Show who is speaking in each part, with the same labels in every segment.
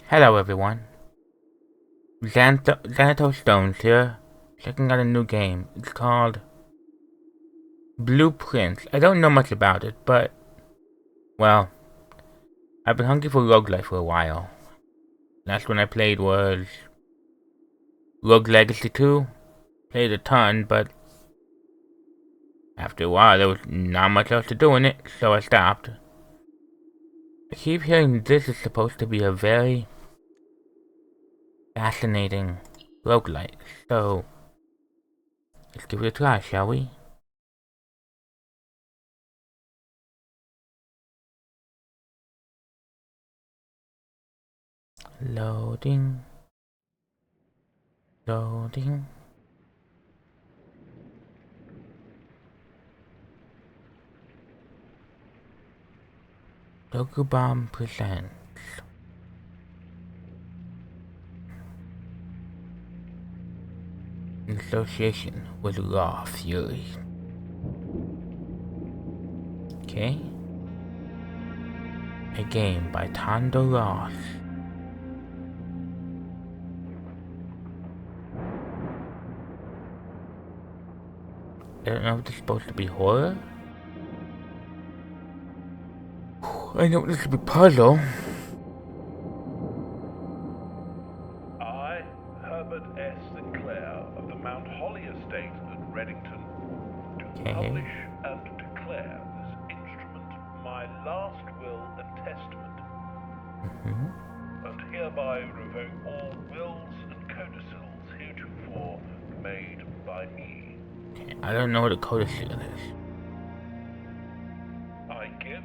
Speaker 1: Hello everyone, Xanatos Stones here, checking out a new game. It's called Blueprints. I don't know much about it, but, well, I've been hungry for roguelite for a while. Last one I played was Rogue Legacy 2. Played a ton, but after a while there was not much else to do in it, so I stopped. I keep hearing this is supposed to be a very fascinating roguelite, so let's give it a try, shall we? Loading. Loading. Dokubomb presents in association with Raw Fury. Okay. A game by Tondo Ross. I don't know if this is supposed to be horror. I know this should be puzzle.
Speaker 2: I, Herbert S. Sinclair of the Mount Holly Estate at Reddington, do publish and declare this instrument my last will and testament, and hereby revoke all wills and codicils heretofore made by me.
Speaker 1: Okay, I don't know what a codicil is.
Speaker 2: I give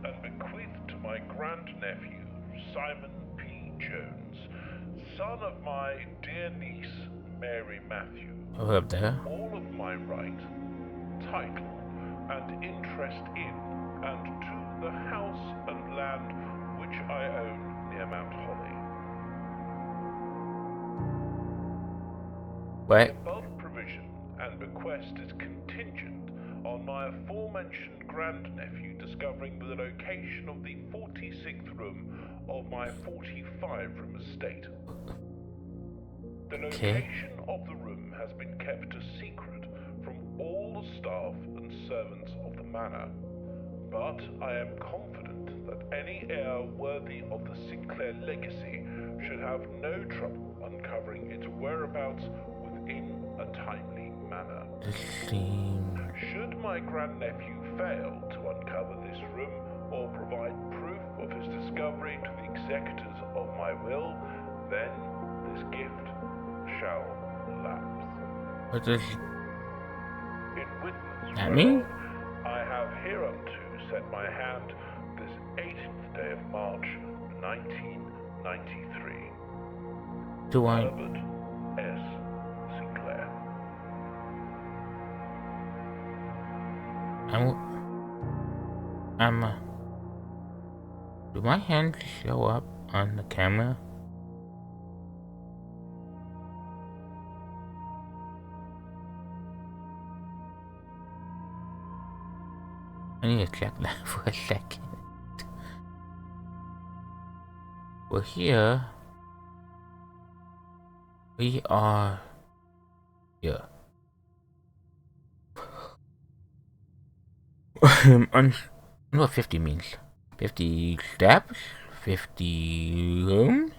Speaker 2: and bequeath to my grandnephew, Simon P. Jones, son of my dear niece, Mary Matthew,
Speaker 1: Up there.
Speaker 2: all of my right, title, and interest in and to the house and land which I own near Mount Holly.
Speaker 1: What?
Speaker 2: The above provision and bequest is contingent on my aforementioned grandnephew discovering the location of the 46th room of my 45-room estate. The location of the room has been kept a secret from all the staff and servants of the manor, but I am confident that any heir worthy of the Sinclair legacy should have no trouble uncovering its whereabouts within a timely manner. Should my grandnephew fail to uncover this room or provide proof of his discovery to the executors of my will, then this gift shall lapse.
Speaker 1: What does
Speaker 2: In witness
Speaker 1: that mean?
Speaker 2: I have hereunto set my hand this 18th day of March, 1993.
Speaker 1: Do I?
Speaker 2: Herbert S. Sinclair.
Speaker 1: Do my hands show up on the camera? I need to check that for a second. We're here. We are here. I know what 50 means. 50 steps, 50 rooms,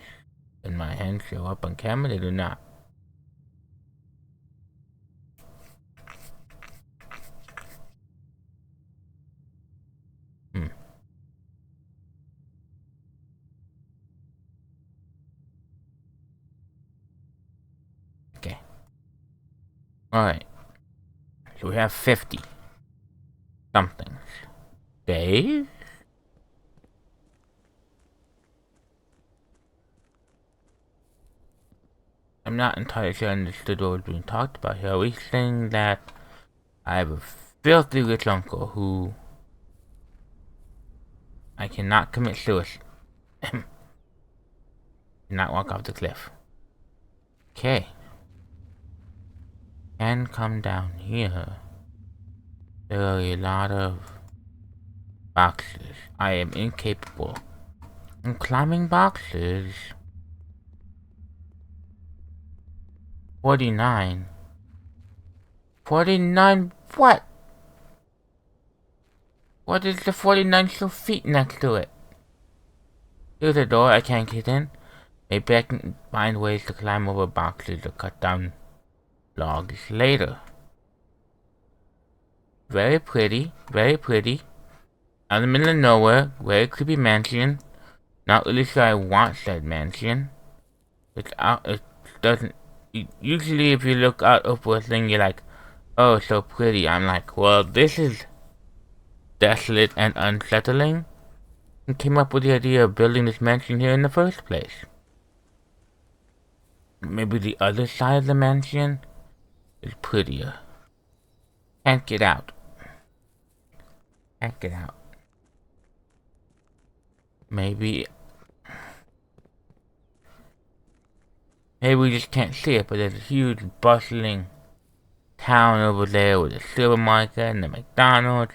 Speaker 1: and my hands show up on camera. They do not. Okay. Alright. So we have 50 somethings. Days? I'm not entirely sure I understood what was being talked about here. Are we saying that I have a filthy rich uncle who I cannot commit suicide? Not walk off the cliff. Okay. Can come down here. There are a lot of boxes. I am incapable in climbing boxes. 49. 49 what? What is the 49 little feet next to it? Here's a door I can't get in. Maybe I can find ways to climb over boxes or cut down logs later. Very pretty, very pretty. Out in the middle of nowhere, very creepy mansion. Not really sure I want said mansion. It's out, it doesn't, usually if you look out over a thing you're like, oh so pretty. I'm like, well this is desolate and unsettling. And came up with the idea of building this mansion here in the first place. Maybe the other side of the mansion is prettier. Can't get out. Can't get out. Maybe we just can't see it, but there's a huge bustling town over there with a supermarket and a McDonald's.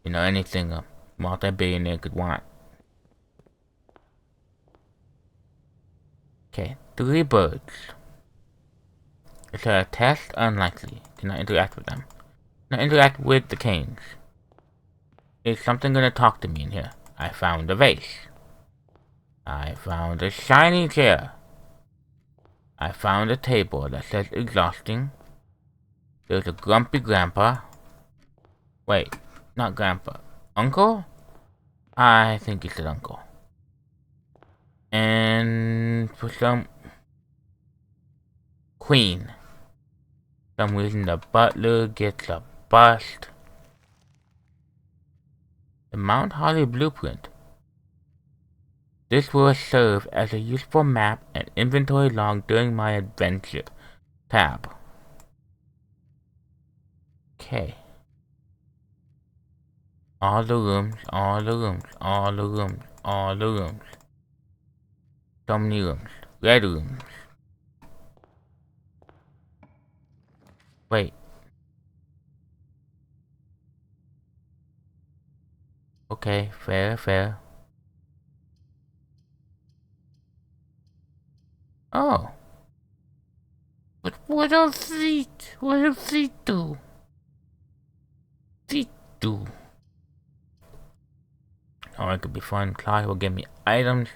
Speaker 1: You know, anything a multi-billionaire could want. Okay, 3 birds. Is there a test? Unlikely. Cannot interact with them. Cannot interact with the canes. Is something gonna talk to me in here? I found a vase. I found a shiny chair. I found a table that says exhausting. There's a grumpy grandpa. Wait, not grandpa. Uncle? I think he said uncle. And for some queen. Some reason the butler gets a bust. The Mount Holly blueprint. This will serve as a useful map and inventory log during my adventure. Tab. Okay. All the rooms, all the rooms, all the rooms, all the rooms. So many rooms. Red rooms. Wait. Okay, fair, fair. Oh. But what are feet? What do feet do? Feet do. Oh, it could be fun. Clyde will give me items.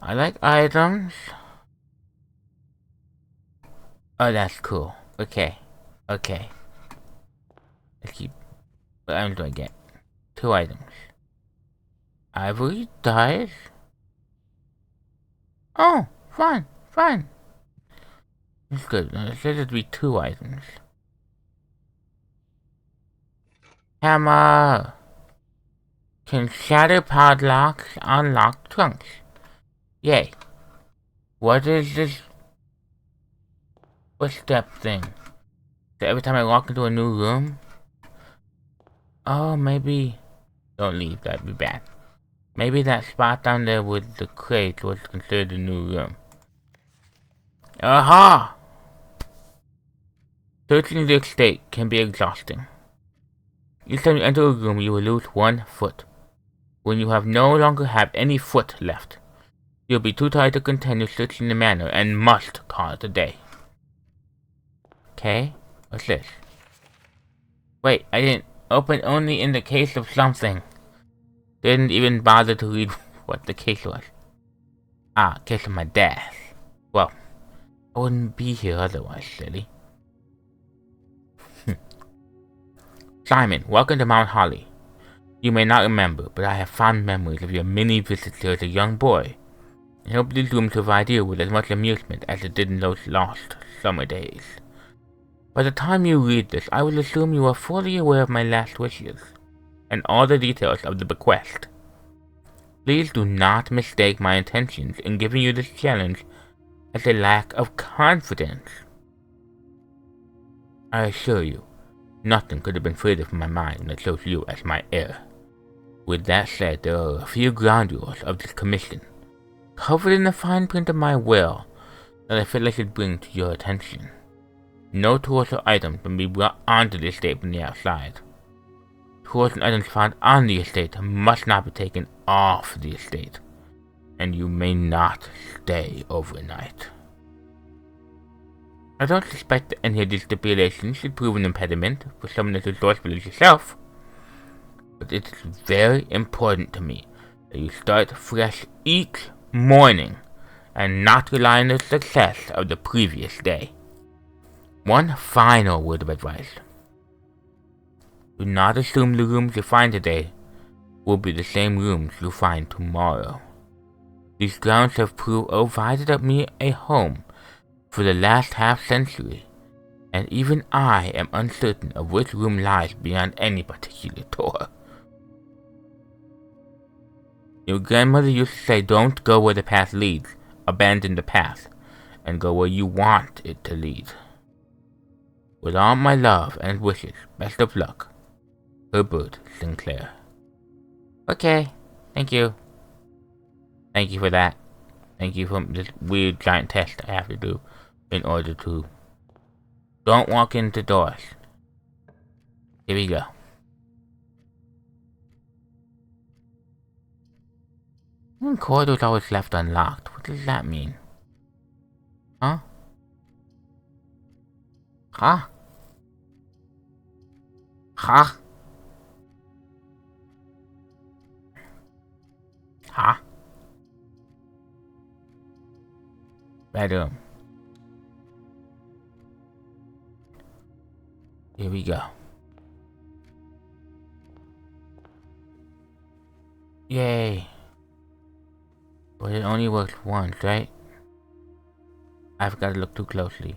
Speaker 1: I like items. Oh, that's cool. Okay. Okay. Let's keep. What items do I get? 2 items. Ivory dies. Oh, fine, fine. That's good. It says it'd be 2 items. Hammer. Can shatter padlocks, unlock trunks. Yay. What is this footstep thing? So every time I walk into a new room? Oh, maybe. Don't leave, that'd be bad. Maybe that spot down there with the crate was considered a new room. Aha! Searching the estate can be exhausting. Each time you enter a room, you will lose 1 foot. When you no longer have any foot left, you'll be too tired to continue searching the manor and must call it a day. Okay, what's this? Wait, I didn't open only in the case of something. Didn't even bother to read what the case was. Ah, case of my death. Well, I wouldn't be here otherwise, silly. Simon, welcome to Mount Holly. You may not remember, but I have fond memories of your many visits here as a young boy. I hope these rooms provide you with as much amusement as it did in those lost summer days. By the time you read this, I will assume you are fully aware of my last wishes, and all the details of the bequest. Please do not mistake my intentions in giving you this challenge as a lack of confidence. I assure you, nothing could have been further from my mind when I chose you as my heir. With that said, there are a few ground rules of this commission, covered in the fine print of my will, that I feel I should bring to your attention. No tools or items can be brought onto the estate from the outside. Tools and items found on the estate must not be taken off the estate, and you may not stay overnight. I don't suspect that any of these stipulations should prove an impediment for someone as resourceful as yourself, but it's very important to me that you start fresh each morning and not rely on the success of the previous day. One final word of advice. Do not assume the rooms you find today will be the same rooms you find tomorrow. These grounds have provided me a home for the last half-century, and even I am uncertain of which room lies beyond any particular door. Your grandmother used to say, don't go where the path leads, abandon the path, and go where you want it to lead. With all my love and wishes, best of luck. Herbert Sinclair. Okay, thank you. Thank you for that. Thank you for this weird giant test I have to do in order to... Don't walk into doors. Here we go. And corridor's always left unlocked. What does that mean? Huh? Huh? Huh? Huh? Bedroom. Here we go. Yay. But it only works once, right? I've got to look too closely.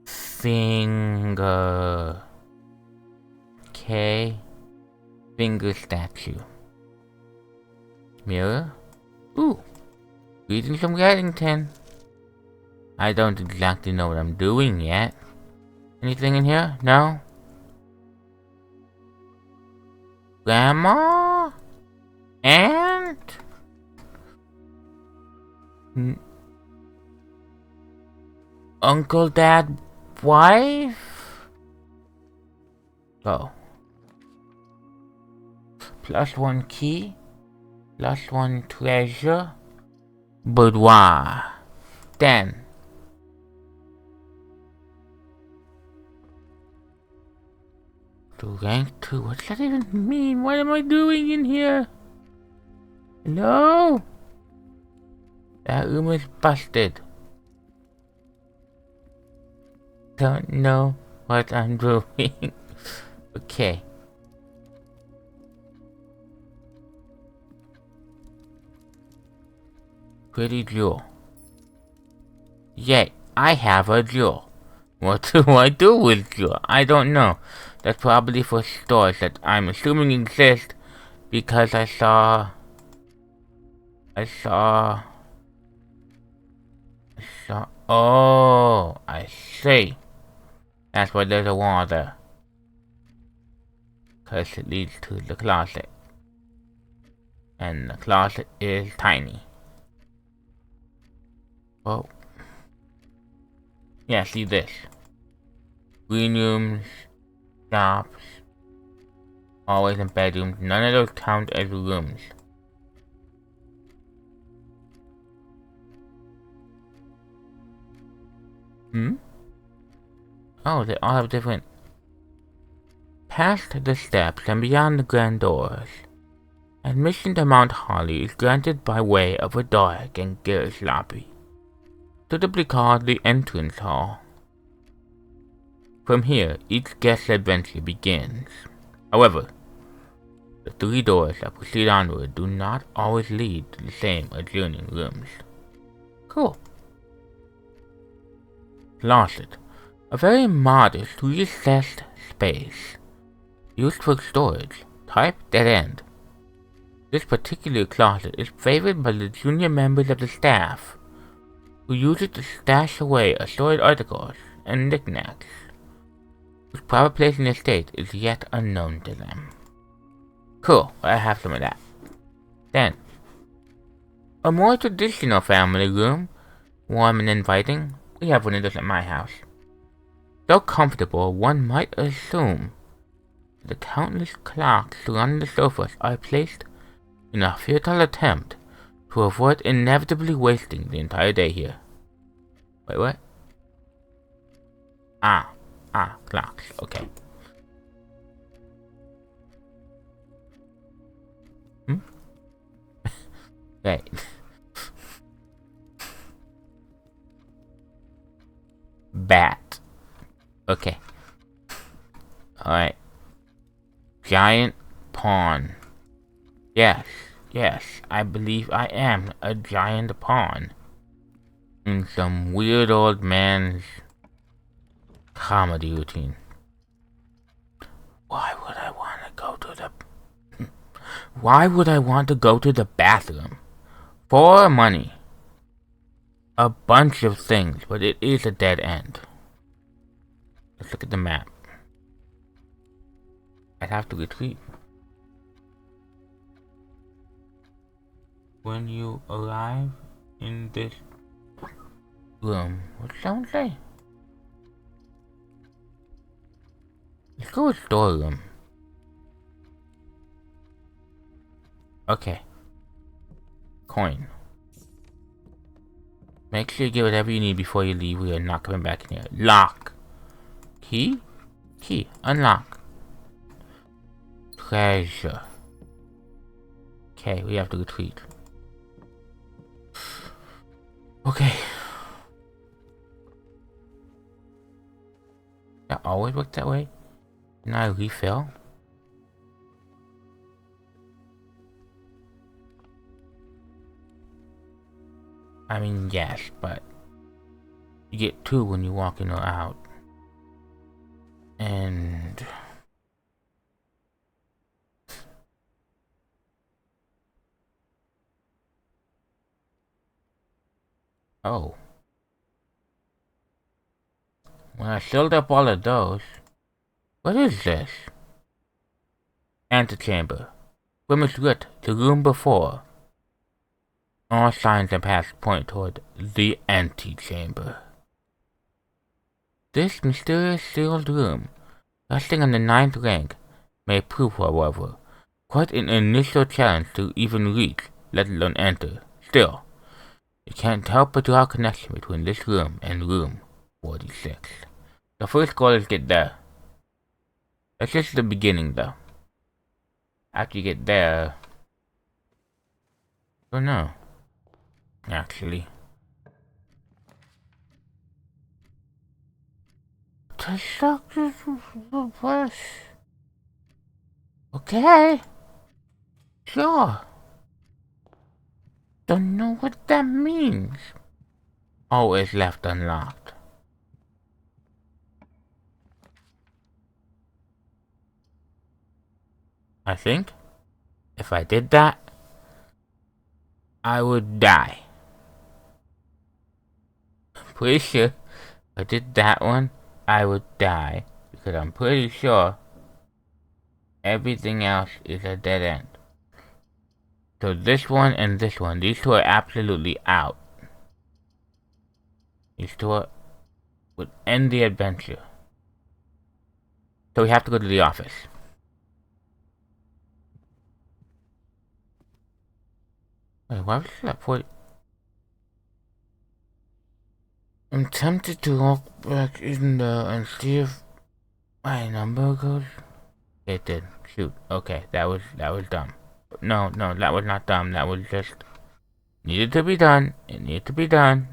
Speaker 1: Finger. Okay. Finger statue. Mirror. Ooh. Greetings from Reddington. I don't exactly know what I'm doing yet. Anything in here? No? Grandma? Aunt? Uncle, Dad, wife? Oh. +1 key. +1 treasure. Boudoir. Den. To rank 2. What's that even mean? What am I doing in here? Hello? That room is busted. Don't know what I'm doing. Okay. Pretty jewel. Yay, I have a jewel. What do I do with jewel? I don't know. That's probably for stores that I'm assuming exist because I saw... Oh, I see. That's why there's a wall there. Because it leads to the closet. And the closet is tiny. Oh. Yeah, see this. Green rooms, shops, hallways and bedrooms. None of those count as rooms. Oh, they all have different... Past the steps and beyond the grand doors, admission to Mount Holly is granted by way of a dark and garish lobby, suitably called the entrance hall. From here, each guest's adventure begins. However, the 3 doors that proceed onward do not always lead to the same adjoining rooms. Cool. Closet. A very modest, recessed space, used for storage. Type dead end. This particular closet is favored by the junior members of the staff, who use it to stash away assorted articles and knickknacks, whose proper place in the estate is yet unknown to them. Cool, I have some of that. Then, a more traditional family room, warm and inviting. We have one of those at my house. So comfortable, one might assume the countless clocks surrounding the sofas are placed in a futile attempt to avoid inevitably wasting the entire day here. Wait, what? Clocks. Okay. Right. Bat. Okay. Alright. Giant pawn. Yes. Yes. I believe I am a giant pawn. In some weird old man's comedy routine. Why would I want to go to the... Why would I want to go to the bathroom? For money. A bunch of things, but it is a dead end. Let's look at the map. I'd have to retreat. When you arrive in this room, what does someone say? Let's go with storeroom. Okay. Coin. Make sure you get whatever you need before you leave. We are not coming back in here. Lock. Key? Key. Unlock. Treasure. Okay, we have to retreat. Okay. That always worked that way? Can I refill? I mean, yes, but you get 2 when you walk in or out. And... oh. When I filled up all of those... What is this? Antechamber. Room is lit. The room before. All signs and paths point toward the antechamber. This mysterious sealed room, resting on the 9th rank, may prove, however, quite an initial challenge to even reach, let alone enter. Still, you can't help but draw a connection between this room and room 46. The first goal is get there. That's just the beginning, though. After you get there... I don't know. Actually. The doctor's place. Okay. Sure. Don't know what that means. Always left unlocked. I think if I did that, I would die. Pretty sure if I did that one, I would die. Because I'm pretty sure everything else is a dead end. So this one and this one, these 2 are absolutely out. These 2 would end the adventure. So we have to go to the office. Wait, why was that 40? I'm tempted to walk back in there and see if my number goes. It did. Shoot. Okay, that was dumb. No, that was not dumb. That was just needed to be done. It needed to be done.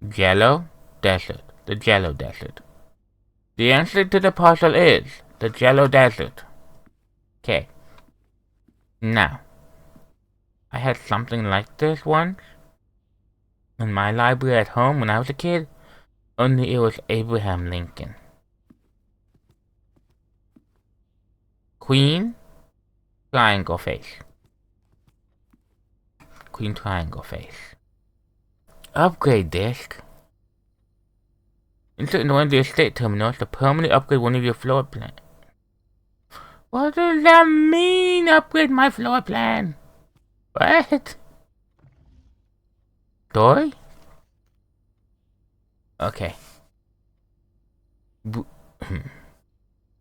Speaker 1: Jello Desert. The Jello Desert. The answer to the puzzle is the Jello Desert. Okay. Now, I had something like this once in my library at home when I was a kid, only it was Abraham Lincoln. Queen, triangle face. Queen triangle face. Upgrade disc. Insert in one of the estate terminals to permanently upgrade one of your floor plans. What does that mean, upgrade my floor plan? What? Story? Okay.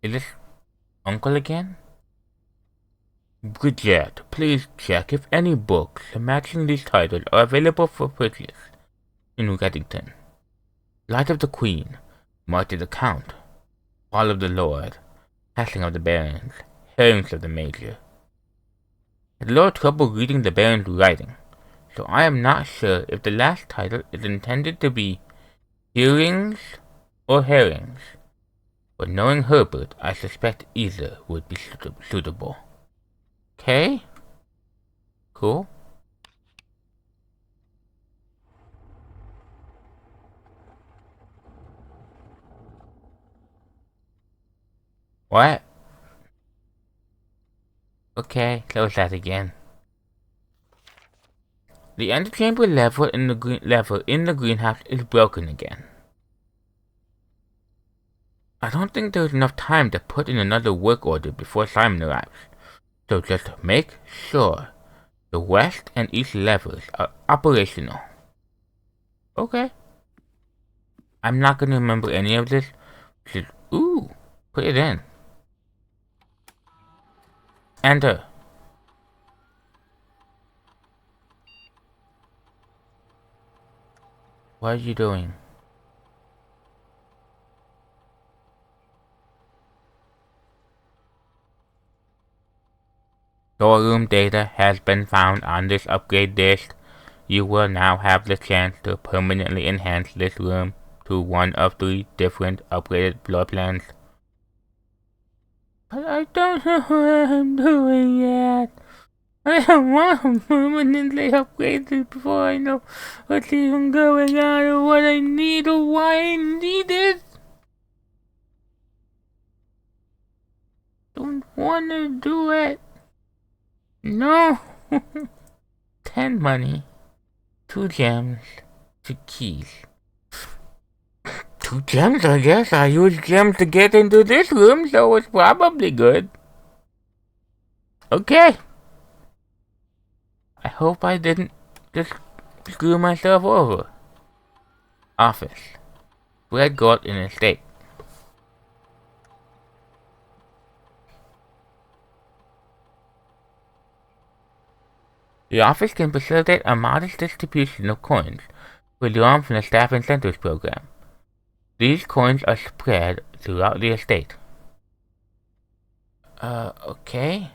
Speaker 1: Is this Uncle again? Bridget, please check if any books matching these titles are available for purchase in Reddington. Light of the Queen. Marked the Count, Fall of the Lord, Passing of the Barons, Hearings of the Major. I had a little trouble reading the Baron's writing, so I am not sure if the last title is intended to be Hearings or Herrings, but knowing Herbert, I suspect either would be suitable. Okay? Cool. What? Okay, close that again. The antechamber lever in the greenhouse is broken again. I don't think there's enough time to put in another work order before Simon arrives, so just make sure the west and east levers are operational. Okay. I'm not gonna remember any of this. Just, put it in. Enter. What are you doing? Storeroom data has been found on this upgrade disk. You will now have the chance to permanently enhance this room to one of 3 different upgraded floor plans. But I don't know what I'm doing yet. I don't want to permanently upgrade this before I know what's even going on or what I need or why I need it. Don't want to do it. No. 10 money. 2 gems. 2 keys. 2 gems, I guess. I used gems to get into this room, so it's probably good. Okay. I hope I didn't just screw myself over. Office. Red gold in estate. The office can facilitate a modest distribution of coins withdrawn from the Staff Incentives Program. These coins are spread throughout the estate. Okay.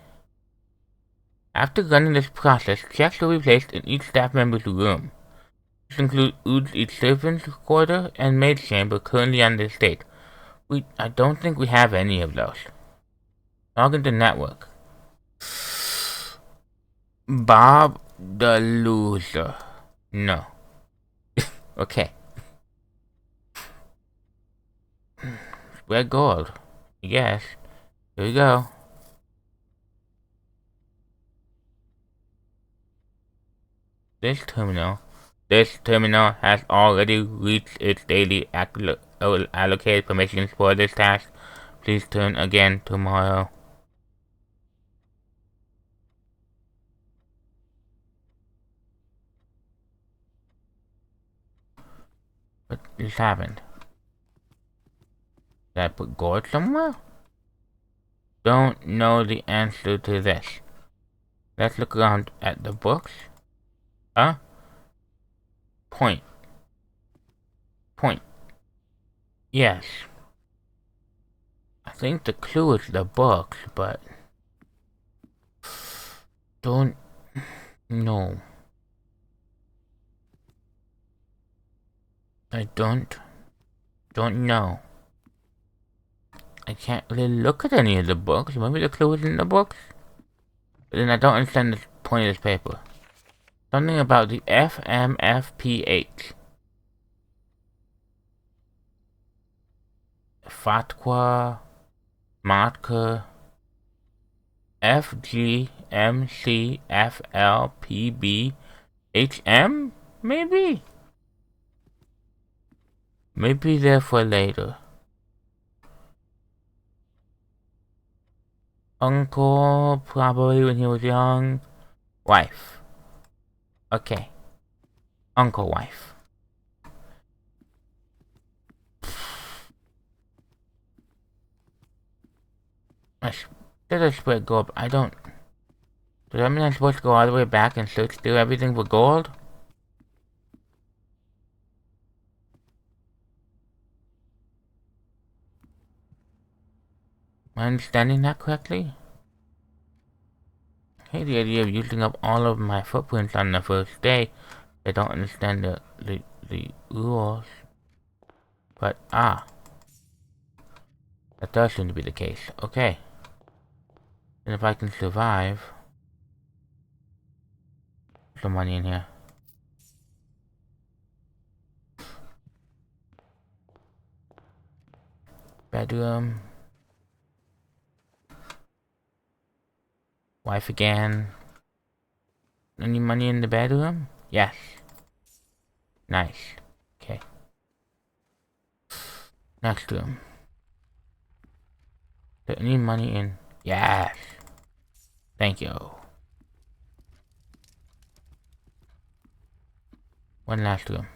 Speaker 1: After running this process, checks will be placed in each staff member's room. This includes each servant's quarter and maid's chamber currently on the estate. I don't think we have any of those. Log into network. Bob the loser. No. Okay. Red gold. Yes. Here we go. This terminal has already reached its daily allocated permissions for this task. Please turn again tomorrow. What just happened? Did I put gold somewhere? Don't know the answer to this. Let's look around at the books. Point. Yes. I think the clue is the books, but don't know. I don't know. I can't really look at any of the books. Maybe the clue is in the books? But then I don't understand the point of this paper. Something about the FMFPH. Fatwa, Matka, FGMCFLPBHM? Maybe? Maybe they're for later. Uncle, probably when he was young. Wife. Okay. Uncle, wife. Did I spread gold? I don't. Does that mean I'm supposed to go all the way back and search through everything for gold? Am I understanding that correctly? I hate the idea of using up all of my footprints on the first day. I don't understand the rules. But, that does seem to be the case. Okay. And if I can survive... some money in here. Bedroom. Wife again. Any money in the bedroom? Yes. Nice. Okay. Next room. Is there any money in? Yes. Thank you. One last room.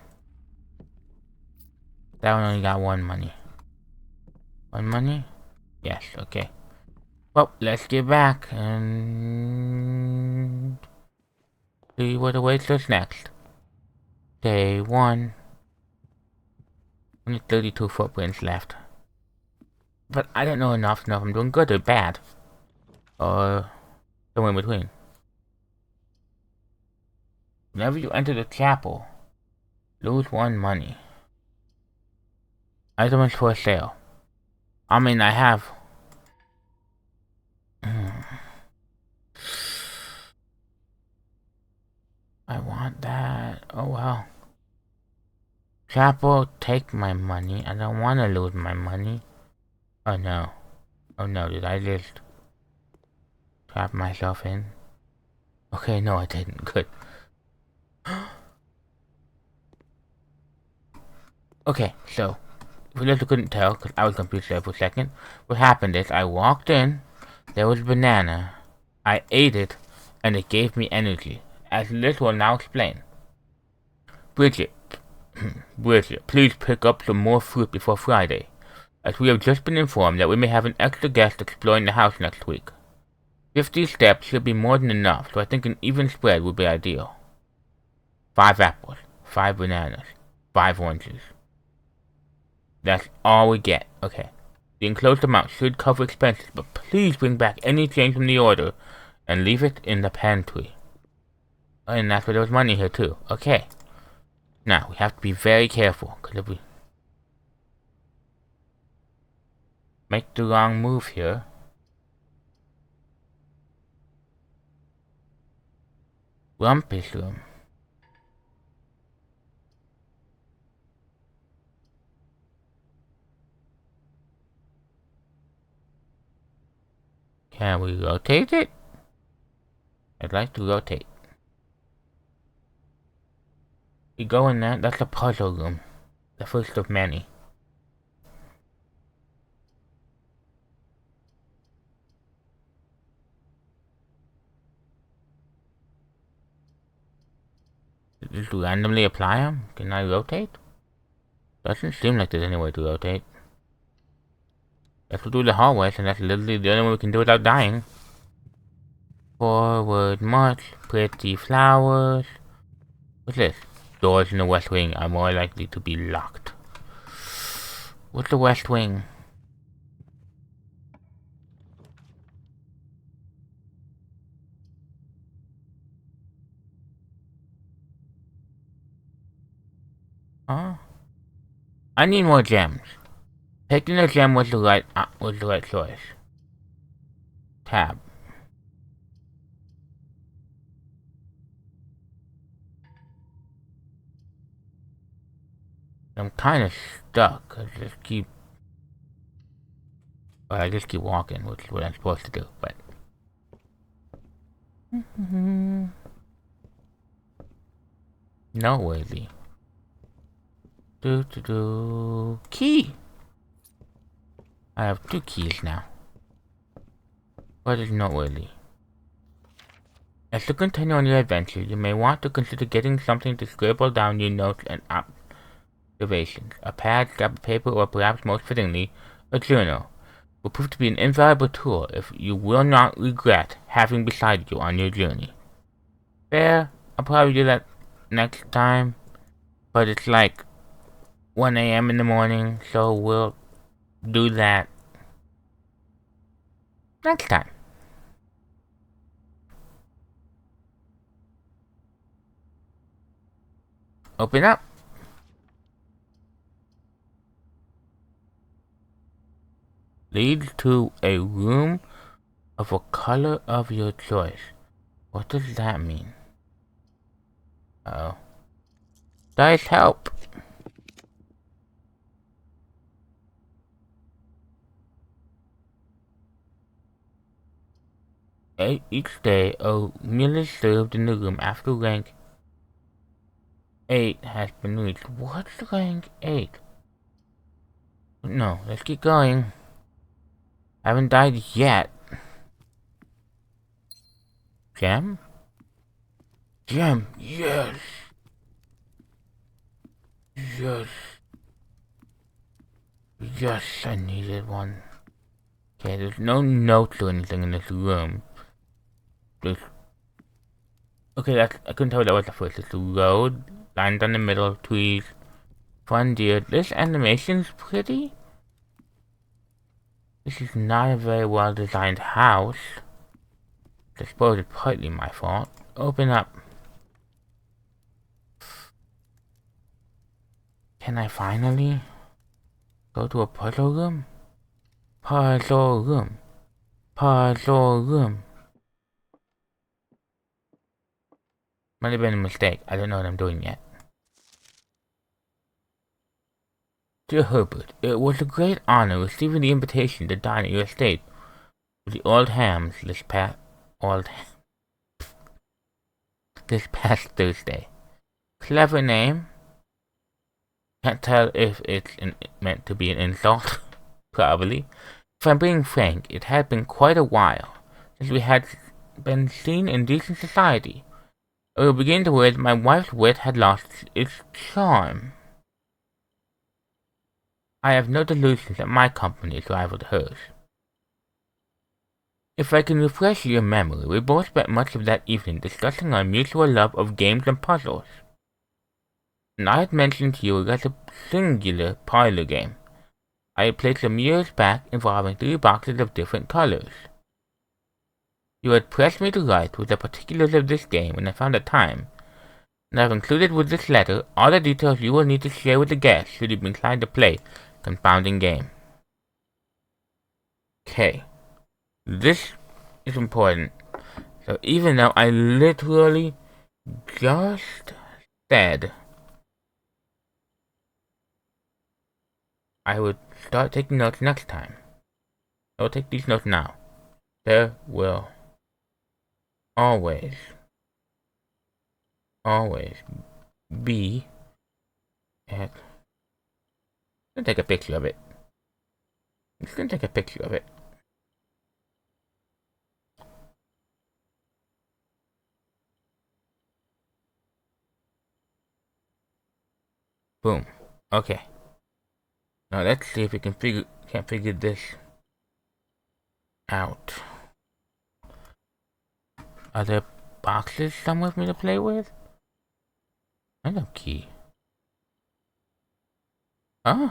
Speaker 1: That one only got one money. One money? Yes, okay. Well, let's get back and see what awaits us next. Day 1. Only 32 footprints left. But I don't know enough to know if I'm doing good or bad. Or somewhere in between. Whenever you enter the chapel, lose 1 money. Items for sale. I mean, I have... I want that. Oh well. Chapel, take my money. I don't want to lose my money. Oh no. Oh no, did I just trap myself in? Okay, no I didn't. Good. Okay, so, if you just couldn't tell, because I was confused there for a second, what happened is I walked in, there was a banana, I ate it, and it gave me energy, as this will now explain. Bridget, Bridget, please pick up some more fruit before Friday, as we have just been informed that we may have an extra guest exploring the house next week. 50 steps should be more than enough, so I think an even spread would be ideal. 5 apples, 5 bananas, 5 oranges. That's all we get. Okay. The enclosed amount should cover expenses, but please bring back any change from the order and leave it in the pantry. And that's where there was money here too. Okay. Now, we have to be very careful, because if we make the wrong move here... Rumpus room. Can we rotate it? I'd like to rotate. We go in there, that's a puzzle room. The first of many. Just randomly apply them? Can I rotate? Doesn't seem like there's any way to rotate. Let's go through the hallways, and that's literally the only way we can do it without dying. Forward march, pretty flowers. What's this? Doors in the West Wing are more likely to be locked. What's the West Wing? Huh? I need more gems. Picking a gem was the right choice. Tab. I'm kind of stuck. I just keep walking, which is what I'm supposed to do, but... Noteworthy. Key! I have 2 keys now. What is noteworthy? As you continue on your adventure, you may want to consider getting something to scribble down your notes and observations. A pad, scrap of paper, or perhaps most fittingly, a journal will prove to be an invaluable tool if you will not regret having beside you on your journey. Fair, I'll probably do that next time, but it's like 1 AM in the morning, so we'll do that next time. Open up. Leads to a room of a color of your choice. What does that mean? Uh-oh. Guys, help! Each day, a meal is served in the room after rank 8 has been reached. What's rank 8? No, let's keep going. I haven't died yet. Gem? Gem, yes! Yes. Yes, I needed one. Okay, there's no notes or anything in this room. Okay, I couldn't tell what that was at first. It's a road, lines down the middle, trees, fun deer. This animation's pretty. This is not a very well designed house. I suppose it's partly my fault. Open up. Can I finally go to a puzzle room? Puzzle room. Puzzle room. Might have been a mistake. I don't know what I'm doing yet. Dear Herbert, it was a great honor receiving the invitation to dine at your estate with the old hams this past Thursday. Clever name. Can't tell if it's meant to be an insult. Probably. If I'm being frank, it had been quite a while since we had been seen in decent society. I will begin to worry that my wife's wit had lost its charm. I have no delusions that my company is rival to hers. If I can refresh your memory, we both spent much of that evening discussing our mutual love of games and puzzles. And I had mentioned to you a rather singular parlor game I had played some years back involving 3 boxes of different colors. You had pressed me to write with the particulars of this game when I found the time, and I have included with this letter all the details you will need to share with the guests should you be inclined to play confounding game. Okay. This is important. So even though I literally just said I would start taking notes next time, I will take these notes now. There will always be at... I'm gonna take a picture of it. I'm just gonna take a picture of it. Boom. Okay. Now let's see if we can figure this out. Are there boxes somewhere for me to play with? I know key. Huh?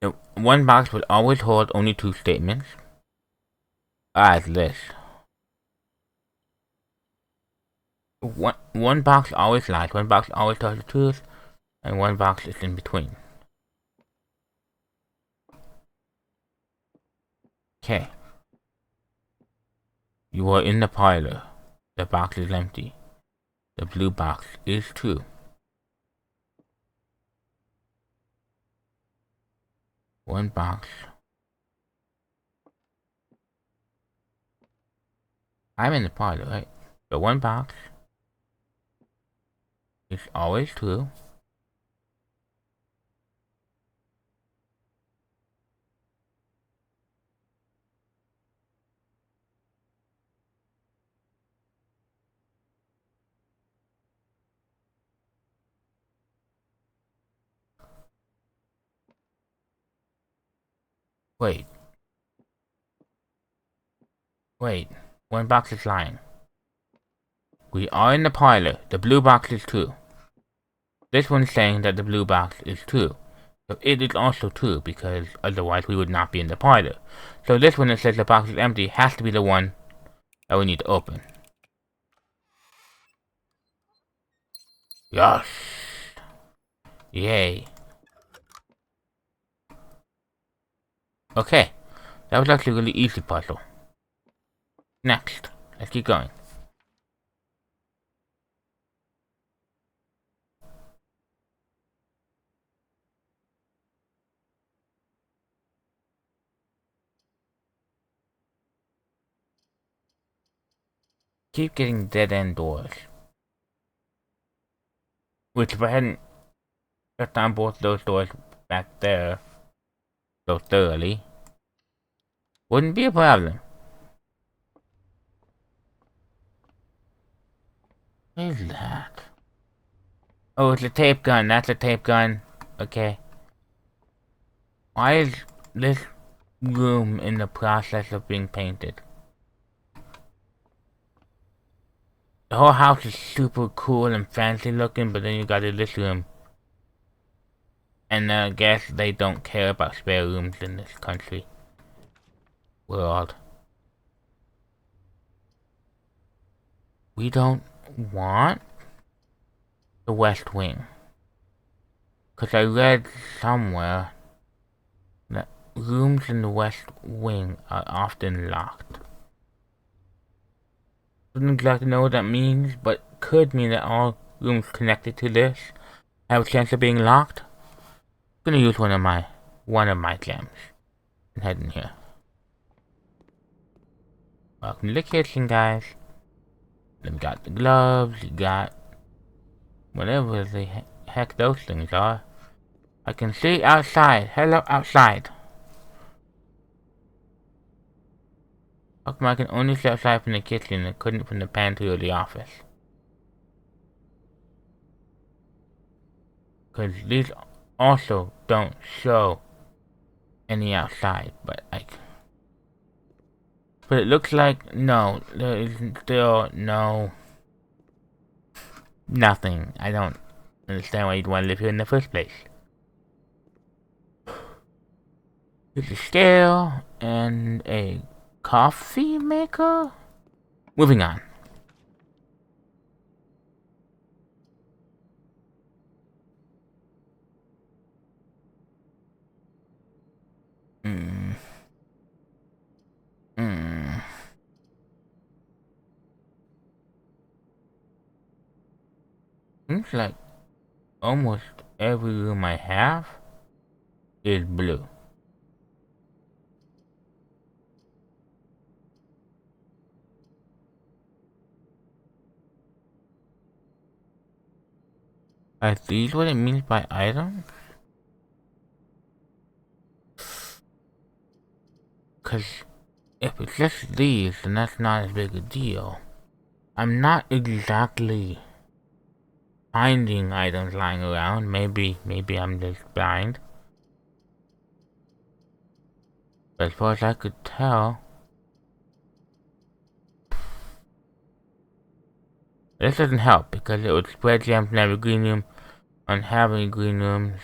Speaker 1: No, one box would always hold only 2 statements. It's this. One box always lies, one box always tells the truth, and one box is in between. Okay. You are in the parlor. The box is empty. The blue box is true. One box. I'm in the parlor, right? So one box is always true. Wait. One box is lying. We are in the parlor. The blue box is true. This one's saying that the blue box is true. So it is also true, because otherwise we would not be in the party. So this one that says the box is empty has to be the one that we need to open. Yes! Yay. Okay, that was actually a really easy puzzle. Next, let's keep going. Keep getting dead-end doors. Which, if I hadn't shut down both those doors back there so thoroughly, wouldn't be a problem. What is that? Oh, it's a tape gun. That's a tape gun. Okay. Why is this room in the process of being painted? The whole house is super cool and fancy looking, but then you got this room. And I guess they don't care about spare rooms in this country. World. We don't want the West Wing. Because I read somewhere that rooms in the West Wing are often locked. Don't exactly know what that means, but could mean that all rooms connected to this have a chance of being locked. I'm gonna use one of my gems and head in here. Welcome to the kitchen, guys. Then we got the gloves, you got whatever the heck those things are. I can see outside. Hello, outside. How come I can only see outside from the kitchen and couldn't from the pantry or the office? Because these also don't show any outside, but it looks like, no, there is still nothing. I don't understand why you'd want to live here in the first place. There's a scale and a coffee maker? Moving on. Seems like almost every room I have is blue. Are these what it means by items? Cause if it's just these, then that's not as big a deal. I'm not exactly finding items lying around. Maybe I'm just blind. But as far as I could tell, this doesn't help because it would spread gems from every green room on having green rooms.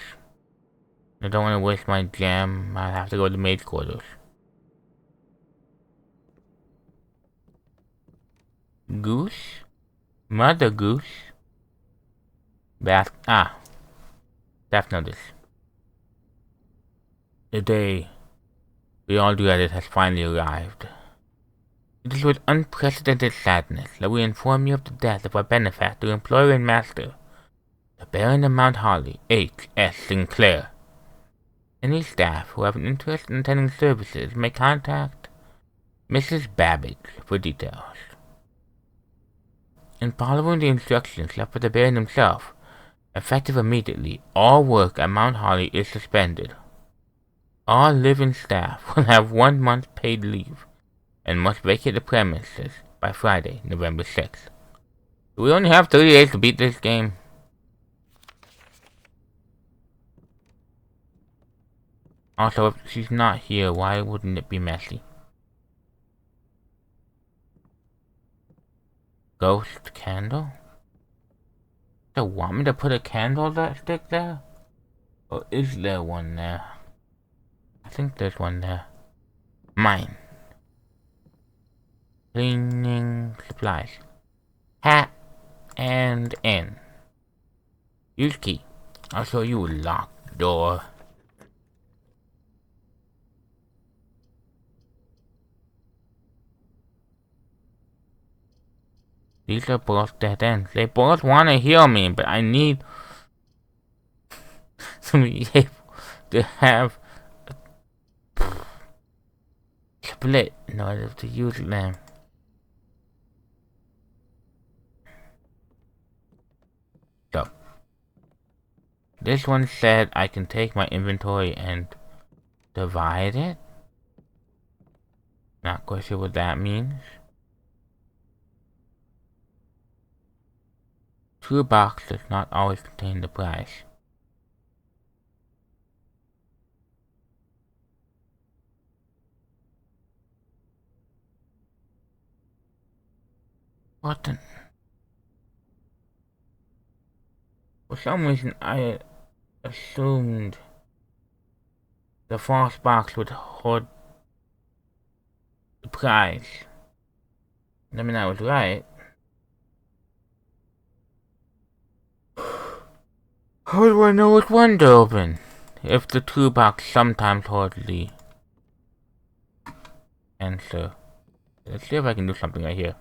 Speaker 1: I don't want to waste my gem. I'll have to go to the maid's quarters. Goose? Mother goose? Bath. Staff notice. The day we all dreaded has finally arrived. It is with unprecedented sadness that we inform you of the death of our benefactor, employer, and master, the Baron of Mount Holly, H.S. Sinclair. Any staff who have an interest in attending services may contact Mrs. Babbage for details. In following the instructions left by the Baron himself, effective immediately, all work at Mount Holly is suspended. All living staff will have 1 month paid leave and must vacate the premises by Friday, November 6th. We only have 30 days to beat this game. Also, if she's not here, why wouldn't it be messy? Ghost candle? Do you want me to put a candle that stick there? Or is there one there? I think there's one there. Mine. Cleaning supplies. Hat and in. Use key. I'll show you a locked door. These are both dead ends. They both want to heal me, but I need to be able to have a split in order to use them. So, this one said I can take my inventory and divide it. Not quite sure what that means. Toolbox does not always contain the price. What the? For some reason, I assumed the false box would hold the prize. I mean, I was right. How do I know which one to open? If the toolbox sometimes holds the answer. Let's see if I can do something right here.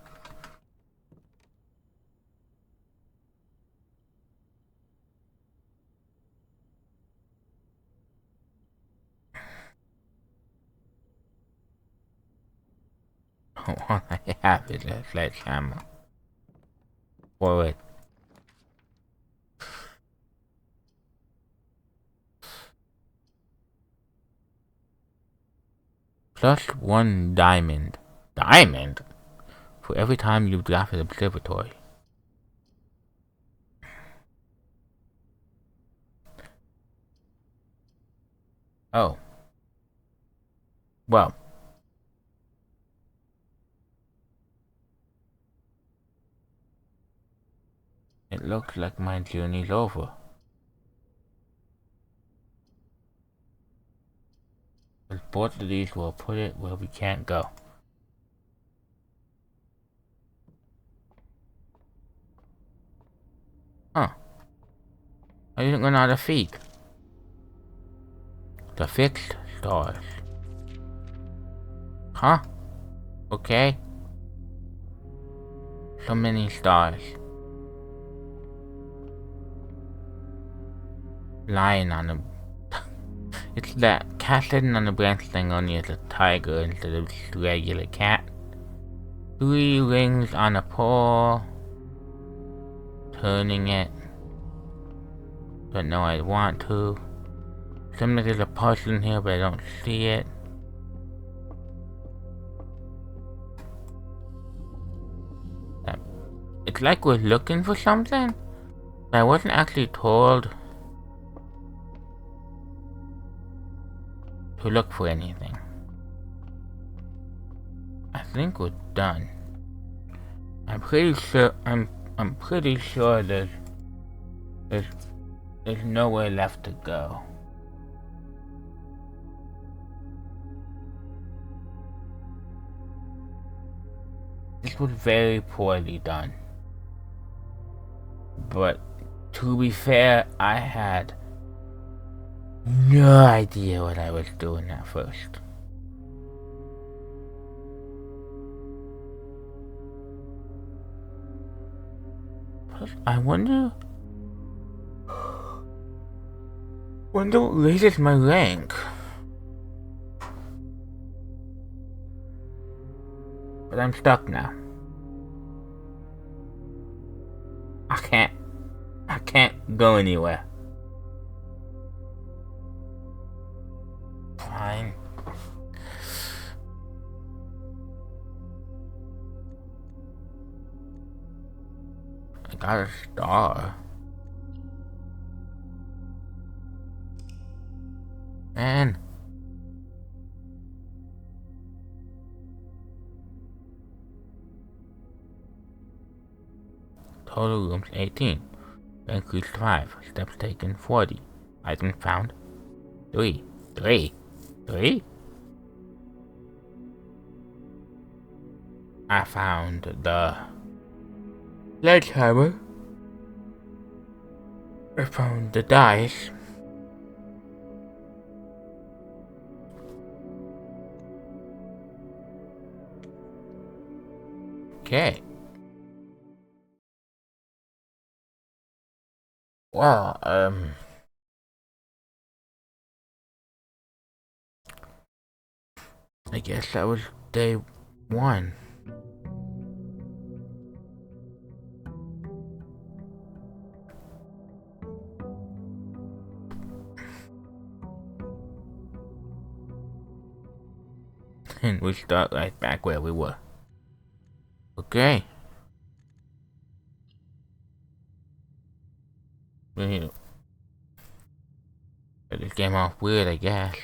Speaker 1: All I have is a sledgehammer. For it. Plus 1 diamond. Diamond? For every time you draft an observatory. Oh. Well. It looks like my journey's over. But both of these will put it where we can't go. Huh. I didn't run out of feet. The fixed stars. Huh? Okay. So many stars. Lying on the... It's that cat sitting on the branch thing, only as a tiger instead of just a regular cat. 3 rings on a pole. Turning it. Don't know I want to. Seems like there's a person here, but I don't see it. It's like we're looking for something, but I wasn't actually told to look for anything. I think we're done. I'm pretty sure there's nowhere left to go. This was very poorly done. But to be fair, I had no idea what I was doing at first. Plus, I wonder what raises my rank. But I'm stuck now. I can't go anywhere. Fine. I got a star. Man. Total rooms 18. Increased 5. Steps taken 40. Item found. Three. I found the sledgehammer. I found the dice. Okay. Well, I guess that was day 1. And we start right back where we were. Okay. We need to get this game off weird, I guess.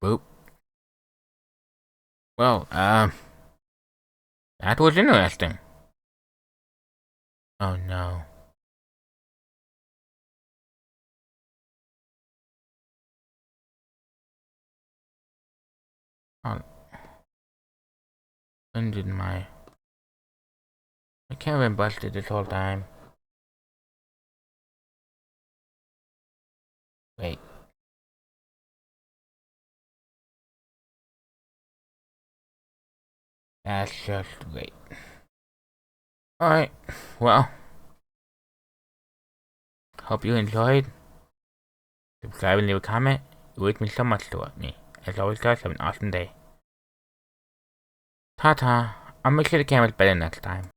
Speaker 1: Boop. Well, that was interesting. Oh no. Oh, when did my camera been busted this whole time? Wait. That's just great. Alright, well. Hope you enjoyed. Subscribe and leave a comment. It would mean so much to me. As always, guys, have an awesome day. Ta-ta. I'll make sure the camera's better next time.